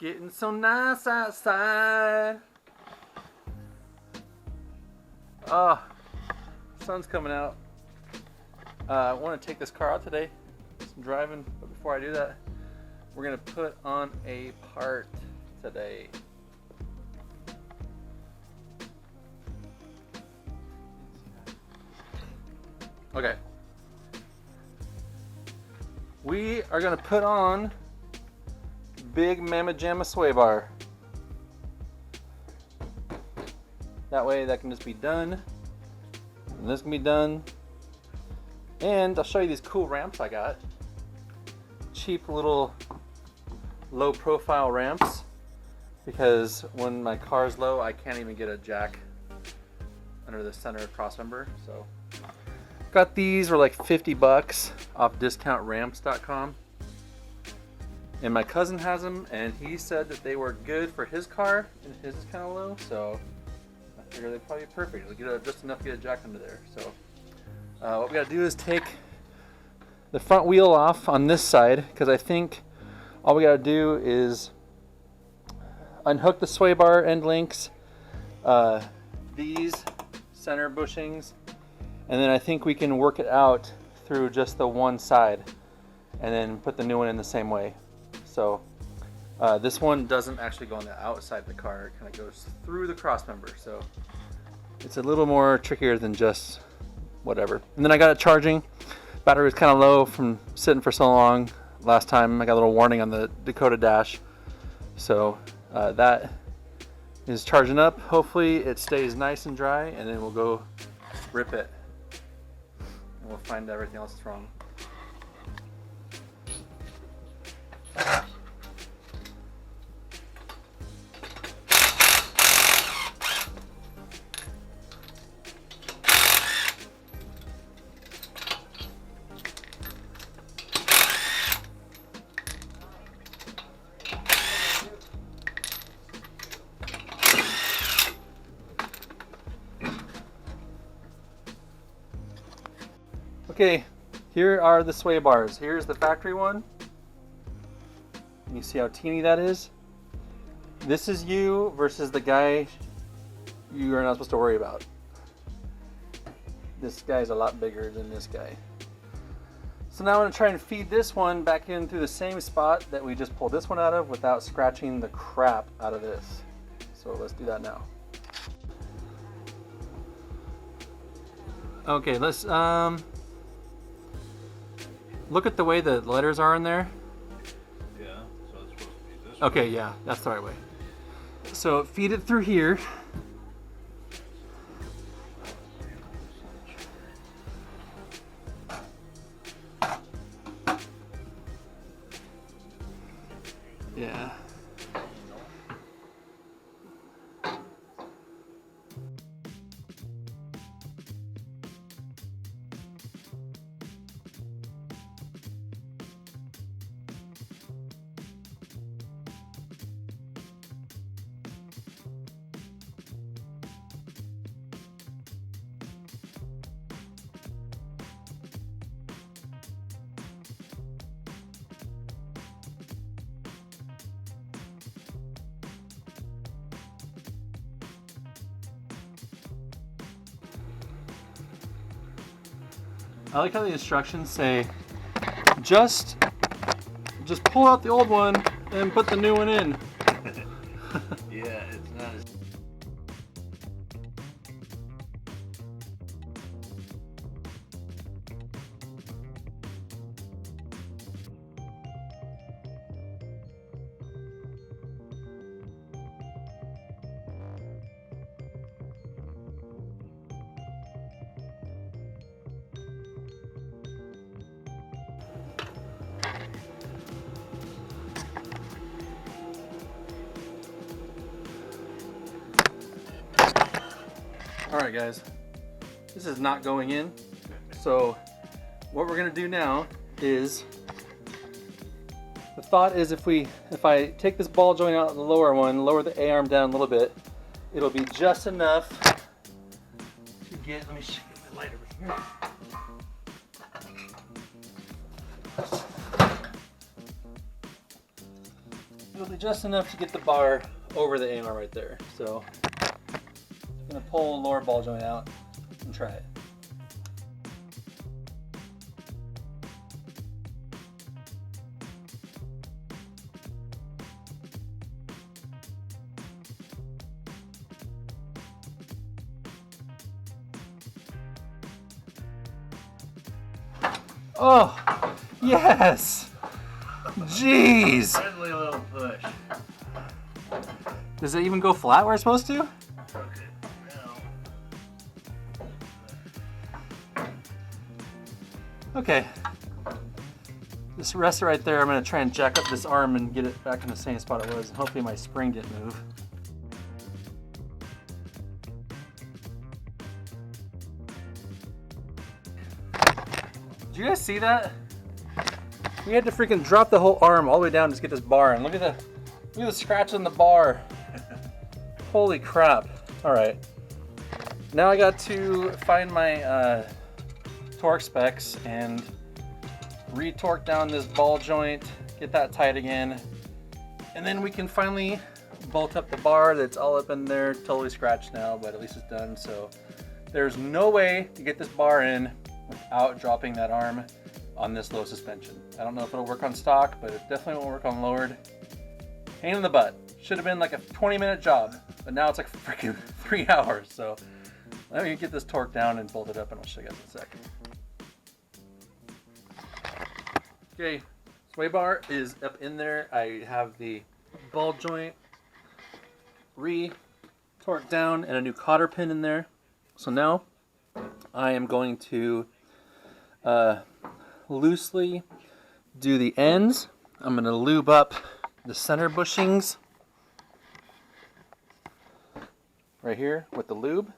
Getting so nice outside. Oh, sun's coming out. I want to take this car out today. Some driving, but before I do that, we're gonna put on a part today. Okay. We are gonna put on big Mamma Jamma sway bar. That way that can just be done. And this can be done. And I'll show you these cool ramps I got. Cheap little low profile ramps. Because when my car's low, I can't even get a jack under the center crossmember. So got these for like 50 bucks off discountramps.com. And my cousin has them, and he said that they were good for his car, and his is kind of low, so I figure they'd probably be perfect. It'll get just enough to get a jack under there. So what we gotta do is take the front wheel off on this side, because I think all we gotta do is unhook the sway bar end links, these center bushings, and then I think we can work it out through just the one side, and then put the new one in the same way. So this one doesn't actually go on the outside of the car, it kind of goes through the cross member, so it's a little more trickier than just whatever. And then I got it charging. Battery was kind of low from sitting for so long. Last time I got a little warning on the Dakota dash, so that is charging up. Hopefully it stays nice and dry, and then we'll go rip it and we'll find everything else that's wrong. Okay, here are the sway bars. Here's the factory one. You see how teeny that is? This is you versus the guy you are not supposed to worry about. This guy's a lot bigger than this guy. So now I'm going to try and feed this one back in through the same spot that we just pulled this one out of without scratching the crap out of this. So let's do that now. Okay, let's look at the way the letters are in there. Yeah, so it's supposed to be this way. Okay, yeah, that's the right way. So feed it through here. Yeah. I like how the instructions say, just pull out the old one and put the new one in. Yeah, it's not as... Alright guys, this is not going in, so what we're going to do now is, the thought is if I take this ball joint out of the lower one, lower the A-arm down a little bit, it'll be just enough to get, let me get the light over here. it'll be just enough to get the bar over the A-arm right there. So I'm gonna pull a lower ball joint out and try it. Oh, yes! Jeez! Friendly little push. Does it even go flat where it's supposed to? Okay, now. Okay. Just rest it right there. I'm gonna try and jack up this arm and get it back in the same spot it was. And hopefully my spring didn't move. Did you guys see that? We had to freaking drop the whole arm all the way down to just get this bar, and look at the scratch on the bar. Holy crap. All right. Now I got to find my torque specs and re-torque down this ball joint, get that tight again, and then we can finally bolt up the bar that's all up in there, totally scratched now, but at least it's done. So there's no way to get this bar in without dropping that arm on this low suspension. I don't know if it'll work on stock, but it definitely won't work on lowered. Pain in the butt. Should have been like a 20-minute job, but now it's like freaking 3 hours. So let me get this torque down and bolt it up, and I'll show you guys in a second. Okay, sway bar is up in there. I have the ball joint re-torqued down and a new cotter pin in there. So now I am going to loosely do the ends. I'm going to lube up the center bushings right here with the lube.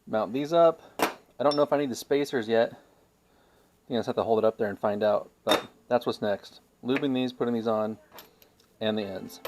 Mount these up. I don't know if I need the spacers yet. I think I just have to hold it up there and find out, but that's what's next. Lubing these, putting these on, and the ends.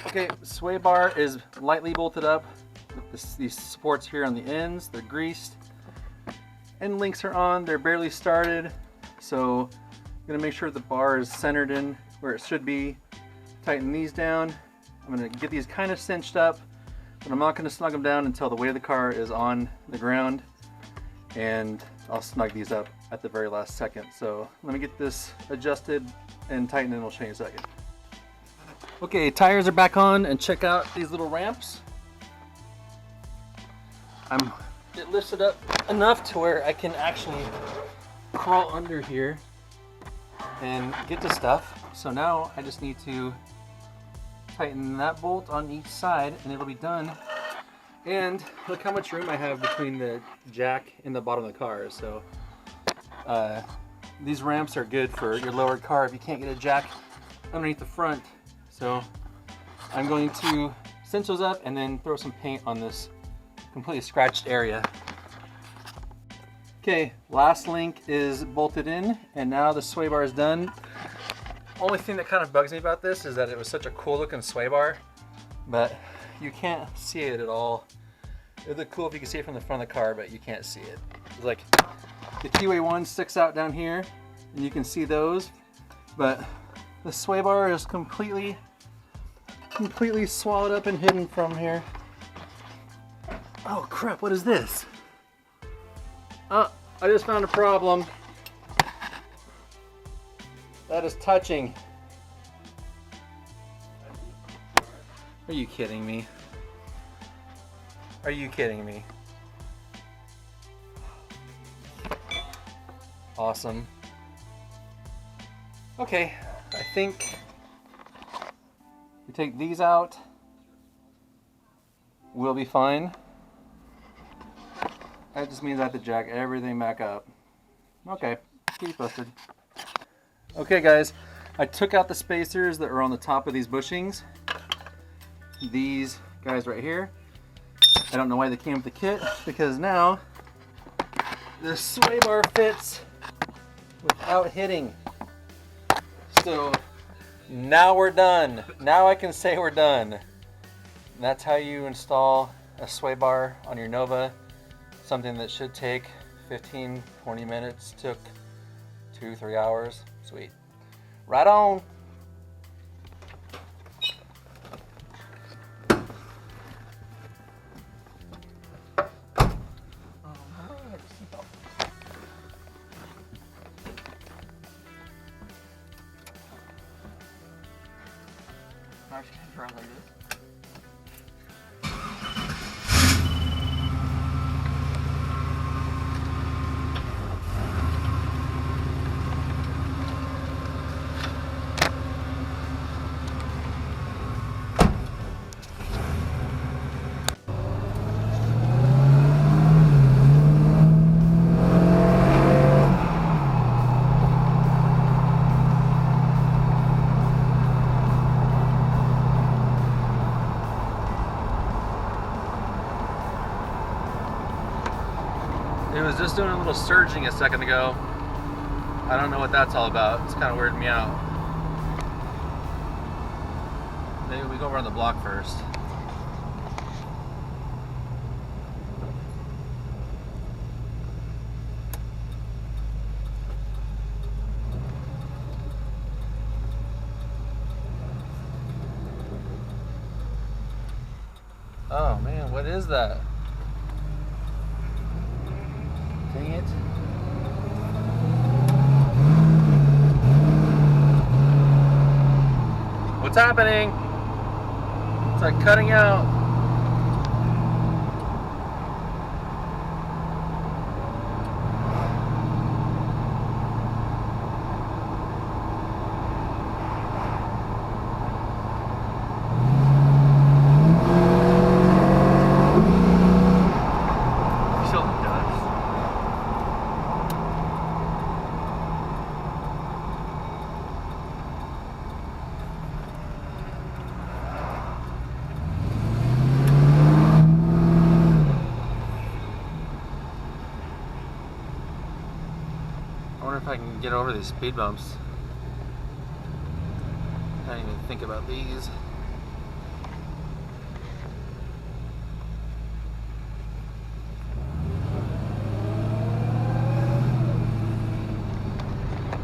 Okay, sway bar is lightly bolted up with these supports here on the ends. They're greased. End links are on. They're barely started. So I'm gonna make sure the bar is centered in where it should be. Tighten these down. I'm gonna get these kind of cinched up, but I'm not gonna snug them down until the weight of the car is on the ground. And I'll snug these up at the very last second. So let me get this adjusted and tightened, and we'll show you in a second. Okay, tires are back on, and check out these little ramps. It lifts it up enough to where I can actually crawl under here and get to stuff. So now I just need to tighten that bolt on each side and it'll be done. And look how much room I have between the jack and the bottom of the car. So these ramps are good for your lowered car if you can't get a jack underneath the front. So I'm going to cinch those up and then throw some paint on this completely scratched area. Okay, last link is bolted in, and now the sway bar is done. Only thing that kind of bugs me about this is that it was such a cool looking sway bar, but you can't see it at all. It would look cool if you could see it from the front of the car, but you can't see it. It's like the keyway one sticks out down here, and you can see those, but the sway bar is completely swallowed up and hidden from here. Oh crap, what is this? Oh, I just found a problem. That is touching. Are you kidding me? Are you kidding me? Awesome. Okay, I think we take these out, we'll be fine. That just means I have to jack everything back up. Okay, keep posted. Okay guys, I took out the spacers that are on the top of these bushings. These guys right here. I don't know why they came with the kit, because now this sway bar fits without hitting. So now we're done. Now I can say we're done. And that's how you install a sway bar on your Nova. Something that should take 15, 20 minutes, took 2-3 hours. Sweet. Right on. Like this. It was just doing a little surging a second ago. I don't know what that's all about. It's kind of weirding me out. Maybe we go around the block first. Oh man, what is that? Dang it. What's happening? It's like cutting out. I wonder if I can get over these speed bumps. I didn't even think about these.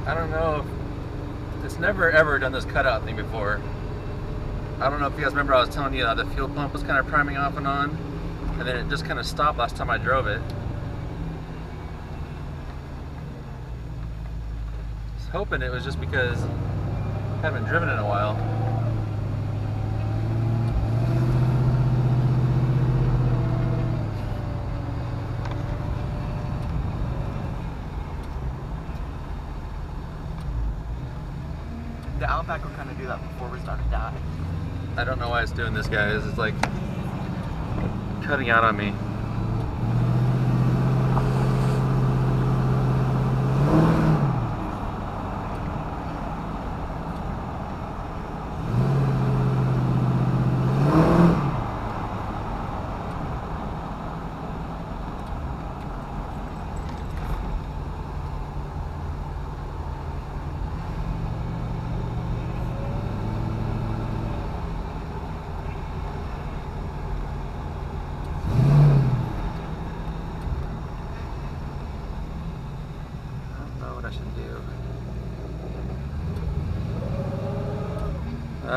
I don't know if it's never ever done this cutout thing before. I don't know if you guys remember I was telling you the fuel pump was kind of priming off and on, and then it just kind of stopped last time I drove it. Hoping it was just because I haven't driven in a while. The Outback will kind of do that before we start to die. I don't know why it's doing this, guys. It's like cutting out on me.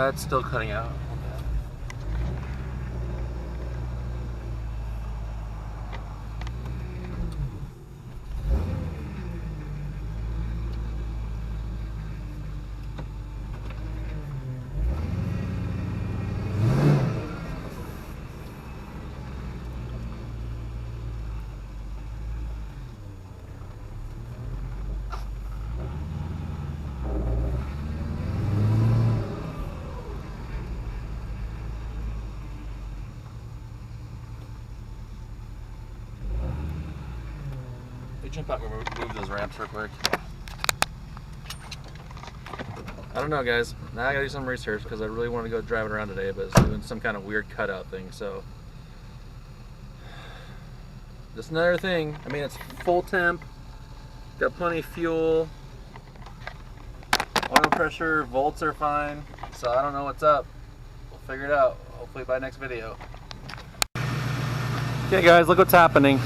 It's still cutting out. Jump out and move those ramps real quick. I don't know, guys. Now I gotta do some research because I really want to go driving around today, but it's doing some kind of weird cutout thing. So just another thing. I mean, it's full temp. Got plenty of fuel. Oil pressure, volts are fine. So I don't know what's up. We'll figure it out. Hopefully by next video. Okay, guys, look what's happening.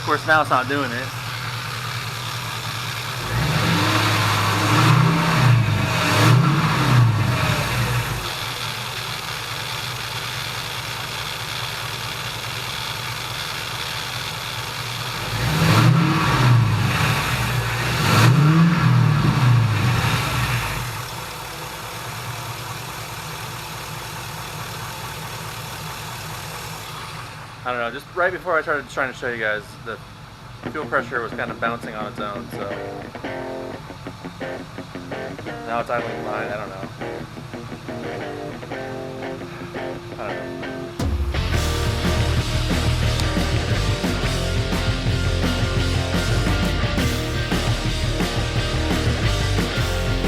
Of course, now it's not doing it. I don't know, just right before I started trying to show you guys, the fuel pressure was kind of bouncing on its own, so now it's idling fine, I don't know.